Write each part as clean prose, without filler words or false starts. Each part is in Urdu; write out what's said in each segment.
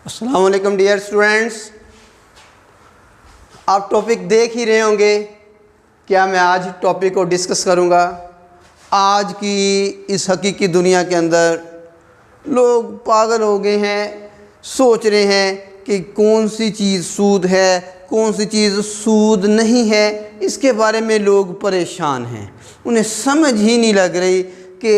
السلام علیکم ڈیئر اسٹوڈینٹس، آپ ٹاپک دیکھ ہی رہے ہوں گے۔ کیا میں آج ٹاپک کو ڈسکس کروں گا؟ آج کی اس حقیقی دنیا کے اندر لوگ پاگل ہو گئے ہیں، سوچ رہے ہیں کہ کون سی چیز سود ہے، کون سی چیز سود نہیں ہے۔ اس کے بارے میں لوگ پریشان ہیں، انہیں سمجھ ہی نہیں لگ رہی کہ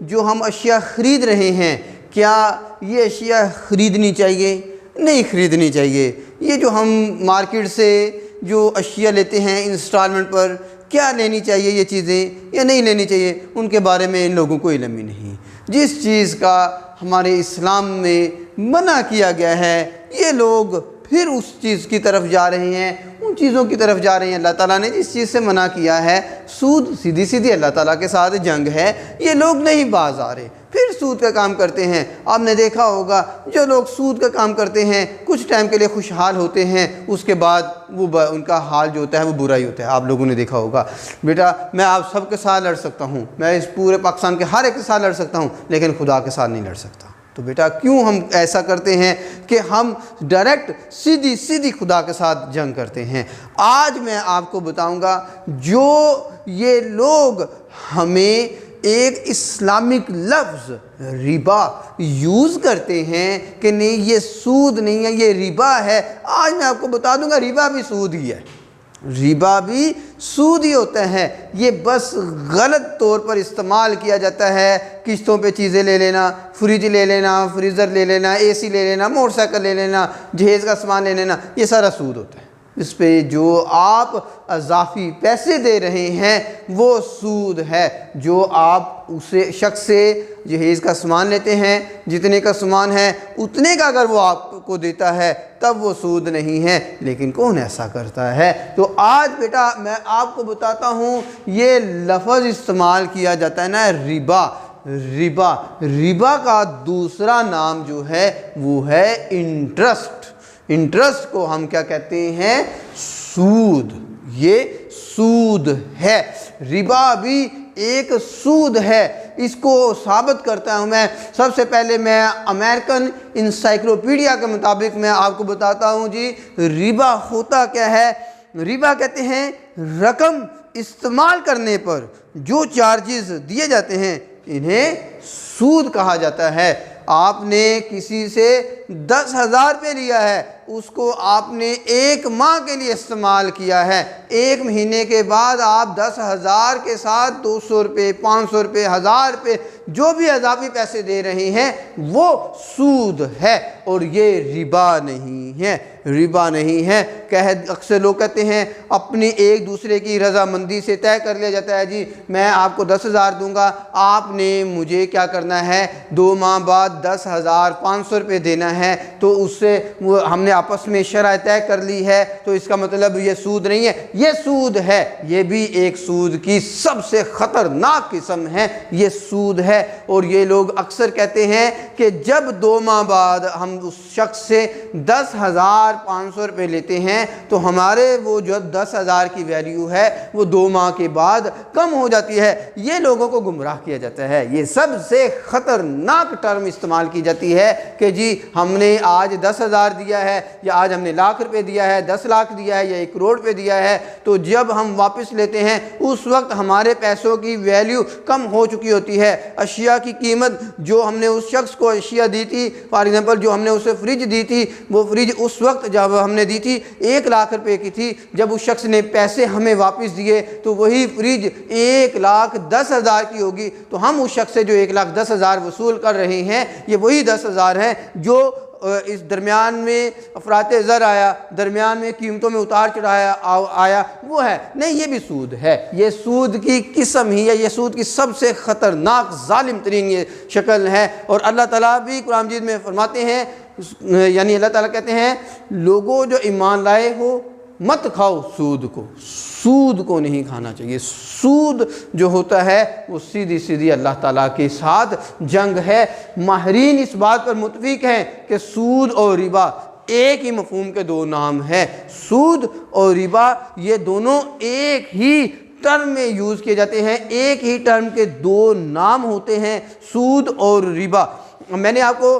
جو ہم اشیاء خرید رہے ہیں، کیا یہ اشیاء خریدنی چاہیے؟ نہیں خریدنی چاہیے۔ یہ جو ہم مارکیٹ سے جو اشیاء لیتے ہیں انسٹالمنٹ پر، کیا لینی چاہیے یہ چیزیں یا نہیں لینی چاہیے؟ ان کے بارے میں ان لوگوں کو علم ہی نہیں۔ جس چیز کا ہمارے اسلام میں منع کیا گیا ہے، یہ لوگ پھر اس چیز کی طرف جا رہے ہیں، ان چیزوں کی طرف جا رہے ہیں۔ اللہ تعالیٰ نے جس چیز سے منع کیا ہے، سود، سیدھی سیدھی اللہ تعالیٰ کے ساتھ جنگ ہے، یہ لوگ نہیں باز آ رہے، پھر سود کا کام کرتے ہیں۔ آپ نے دیکھا ہوگا جو لوگ سود کا کام کرتے ہیں کچھ ٹائم کے لیے خوشحال ہوتے ہیں، اس کے بعد ان کا حال جو ہوتا ہے وہ برا ہی ہوتا ہے۔ آپ لوگوں نے دیکھا ہوگا، بیٹا میں آپ سب کے ساتھ لڑ سکتا ہوں، میں اس پورے پاکستان کے ہر ایک کے ساتھ لڑ سکتا ہوں، لیکن خدا کے ساتھ نہیں لڑ سکتا۔ تو بیٹا کیوں ہم ایسا کرتے ہیں کہ ہم ڈائریکٹ سیدھی خدا کے ساتھ جنگ کرتے ہیں؟ آج میں آپ کو بتاؤں گا جو یہ لوگ ہمیں ایک اسلامک لفظ ربا یوز کرتے ہیں کہ نہیں یہ سود نہیں ہے، یہ ربا ہے، آج میں آپ کو بتا دوں گا ربا بھی سود ہی ہے، ربا بھی سود ہی ہوتا ہے۔ یہ بس غلط طور پر استعمال کیا جاتا ہے۔ قسطوں پہ چیزیں لے لینا، فریج لے لینا، فریزر لے لینا، اے سی لے لینا، موٹر سائیکل لے لینا، جہیز کا سامان لے لینا، یہ سارا سود ہوتا ہے۔ اس پہ جو آپ اضافی پیسے دے رہے ہیں وہ سود ہے۔ جو آپ اسے شخص سے جہیز کا سامان لیتے ہیں، جتنے کا سامان ہے اتنے کا اگر وہ آپ کو دیتا ہے تب وہ سود نہیں ہے، لیکن کون ایسا کرتا ہے؟ تو آج بیٹا میں آپ کو بتاتا ہوں، یہ لفظ استعمال کیا جاتا ہے نا ربا۔ ربا کا دوسرا نام جو ہے وہ ہے انٹرسٹ۔ انٹرسٹ کو ہم کیا کہتے ہیں؟ سود۔ یہ سود ہے، ربا بھی ایک سود ہے۔ اس کو ثابت کرتا ہوں میں، سب سے پہلے میں امریکن انسائکلوپیڈیا کے مطابق میں آپ کو بتاتا ہوں جی ربا ہوتا کیا ہے۔ ربا کہتے ہیں رقم استعمال کرنے پر جو چارجز دیے جاتے ہیں انہیں سود کہا جاتا ہے۔ آپ نے کسی سے 10,000 روپے لیا ہے، اس کو آپ نے 1 ماہ کے لیے استعمال کیا ہے، 1 مہینے کے بعد آپ 10,000 کے ساتھ 200 روپے، 500 روپے، 1000 روپے جو بھی اضافی پیسے دے رہے ہیں وہ سود ہے، اور یہ ربا نہیں ہے، ربا نہیں ہے۔ اکثر لوگ کہتے ہیں اپنی ایک دوسرے کی رضامندی سے طے کر لیا جاتا ہے جی میں آپ کو 10,000 دوں گا، آپ نے مجھے کیا کرنا ہے 2 ماہ بعد 10,500 روپے دینا ہے، تو اس سے ہم نے آپس میں شرح طے کر لی ہے، تو اس کا مطلب یہ سود نہیں ہے، یہ سود ہے۔ یہ بھی ایک سود کی سب سے خطرناک قسم ہے، یہ سود ہے۔ اور یہ لوگ اکثر کہتے ہیں کہ جب 2 ماہ بعد ہم اس شخص سے 10,500 روپے لیتے ہیں تو ہمارے وہ جو 10,000 کی ویلیو ہے وہ 2 ماہ کے بعد کم ہو جاتی ہے۔ یہ لوگوں کو گمراہ کیا جاتا ہے۔ یہ سب سے خطرناک ٹرم استعمال کی جاتی ہے کہ جی ہم نے آج 10,000 دیا ہے، یا آج ہم نے لاکھ روپے دیا ہے، 10 لاکھ دیا ہے، یا 1 کروڑ روپے دیا ہے، تو جب ہم واپس لیتے ہیں اس وقت ہمارے پیسوں کی ویلیو کم ہو چکی ہوتی ہے۔ اشیاء کی قیمت جو ہم نے اس شخص کو اشیاء دی تھی، فار ایگزامپل جو ہم نے اسے فریج دی تھی، وہ فریج اس وقت جب ہم نے دی تھی 1 لاکھ روپے کی تھی، جب اس شخص نے پیسے ہمیں واپس دیے تو وہی فریج 1,10,000 کی ہوگی، تو ہم اس شخص سے جو 1,10,000 وصول کر رہے ہیں یہ وہی 10,000 ہیں جو اس درمیان میں افراط زر آیا، درمیان میں قیمتوں میں اتار چڑھایا آیا، وہ ہے نہیں، یہ بھی سود ہے۔ یہ سود کی قسم ہی ہے، یہ سود کی سب سے خطرناک ظالم ترین یہ شکل ہے۔ اور اللہ تعالیٰ بھی قرآن مجید میں فرماتے ہیں، یعنی اللہ تعالیٰ کہتے ہیں لوگوں جو ایمان لائے ہو مت کھاؤ سود کو، سود کو نہیں کھانا چاہیے۔ سود جو ہوتا ہے وہ سیدھی اللہ تعالیٰ کے ساتھ جنگ ہے۔ ماہرین اس بات پر متفق ہیں کہ سود اور ربا ایک ہی مفہوم کے 2 نام ہیں۔ سود اور ربا یہ دونوں ایک ہی ٹرم میں یوز کیے جاتے ہیں، ایک ہی ٹرم کے 2 نام ہوتے ہیں، سود اور ربا۔ میں نے آپ کو